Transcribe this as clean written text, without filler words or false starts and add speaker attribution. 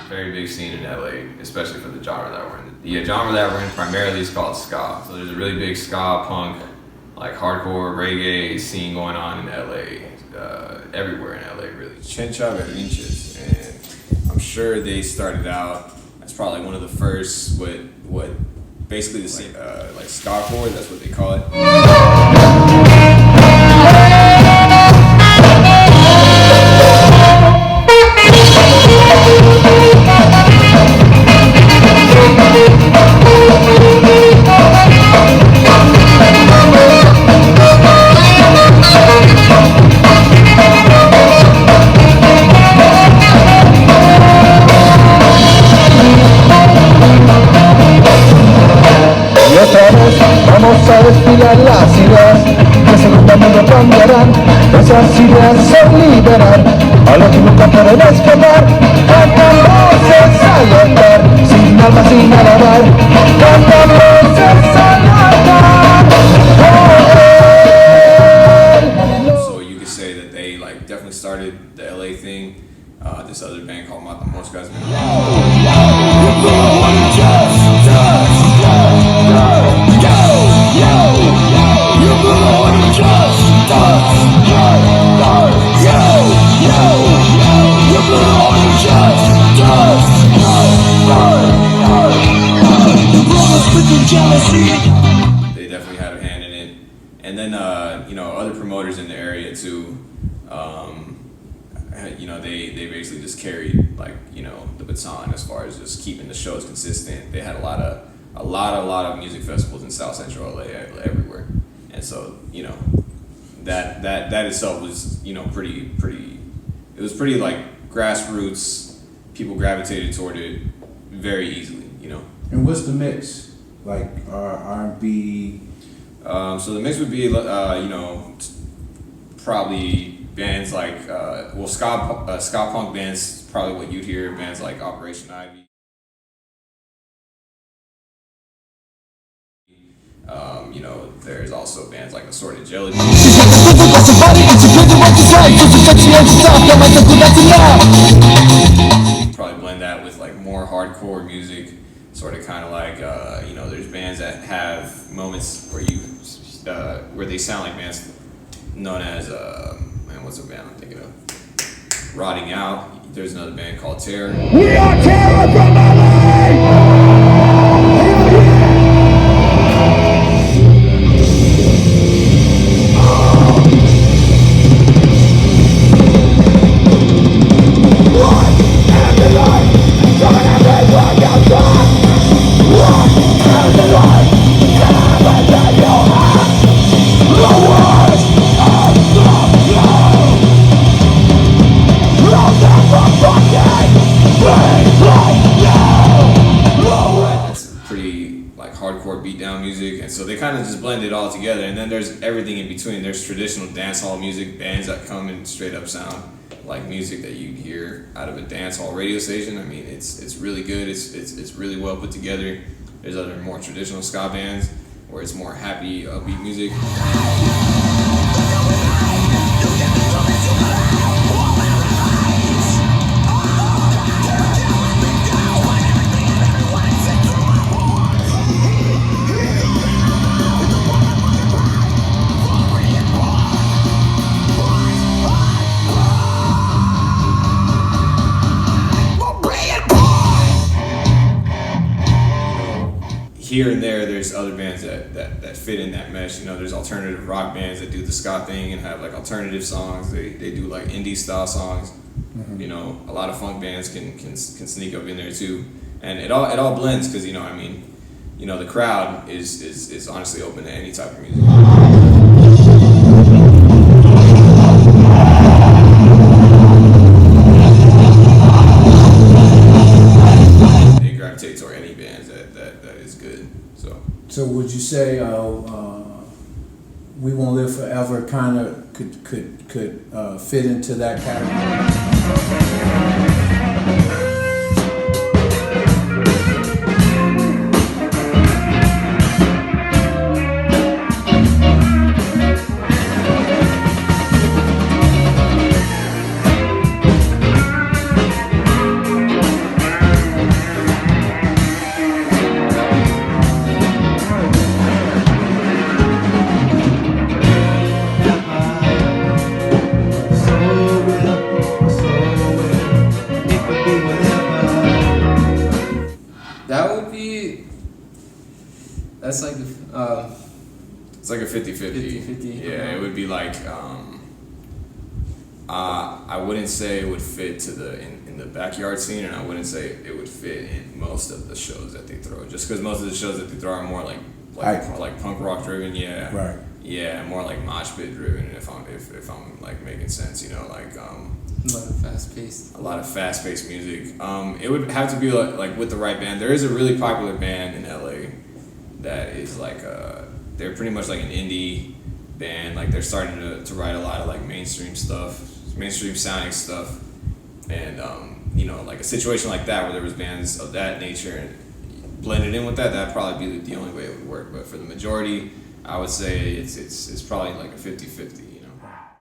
Speaker 1: very big scene in LA, especially for the genre that we're in. The genre that we're in primarily is called ska. So there's a really big ska, punk, like hardcore, reggae scene going on in LA, everywhere in LA really. Chencha Berrinches, and I'm sure they started out as probably one of the first, what basically the same, like ska core, that's what they call it.
Speaker 2: Vamos a desfilar las ideas que seguramente cambiarán. Esas ideas son liberar a los que nunca pueden escapar. Cantan voces al andar, sin alma, sin alabar. Cantan voces al andar.
Speaker 1: So you could say that they like definitely started the LA thing. This other band called Mata Moscas. They definitely had a hand in it, and then you know, other promoters in the area too. You know, they basically just carried, like, you know, the baton as far as just keeping the shows consistent. They had a lot of music festivals in South Central LA everywhere, and so, you know, that itself was, you know, pretty. It was pretty like grassroots. People gravitated toward it very easily, you know.
Speaker 3: And what's the mix? Like R&B?
Speaker 1: So the mix would be, you know, probably bands like, ska punk bands, probably what you'd hear, bands like Operation Ivy. You know, there's also bands like Assorted Jelly. Probably blend that with like more hardcore music, sort of kind of like, you know, there's bands that have moments where where they sound like bands known as, man, what's the band I'm thinking of? Rotting Out. There's another band called Terror.
Speaker 2: We are Terror from LA!
Speaker 1: Hardcore beatdown music, and so they kind of just blend it all together. And then there's everything in between. There's traditional dance hall music, bands that come and straight up sound like music that you'd hear out of a dance hall radio station. I mean, it's really good. It's really well put together. There's other more traditional ska bands where it's more happy, upbeat music. Here and there's other bands that fit in that mesh. You know, there's alternative rock bands that do the ska thing and have like alternative songs. They do like indie style songs. Mm-hmm. You know, a lot of funk bands can sneak up in there too, and it all blends because, you know, I mean, you know, the crowd is honestly open to any type of music. Or any bands that is good.
Speaker 3: So would you say We Won't Live Forever kind of could fit into that category?
Speaker 4: That's like
Speaker 1: It's like a 50-50.
Speaker 4: 50-50,
Speaker 1: Yeah,
Speaker 4: uh-huh.
Speaker 1: it would be like I wouldn't say it would fit to in the backyard scene, and I wouldn't say it would fit in most of the shows that they throw. Just because most of the shows that they throw are more like punk rock driven, yeah.
Speaker 3: Right.
Speaker 1: Yeah, more like mosh pit driven. If I'm like making sense, you know, like
Speaker 4: a lot of fast paced.
Speaker 1: a lot of fast paced music. It would have to be like with the right band. There is a really popular band in LA that is like they're pretty much like an indie band. Like they're starting to write a lot of like mainstream sounding stuff, and you know, like a situation like that where there was bands of that nature and blended in with that, that'd probably be the only way it would work. But for the majority, I would say it's probably like a 50-50.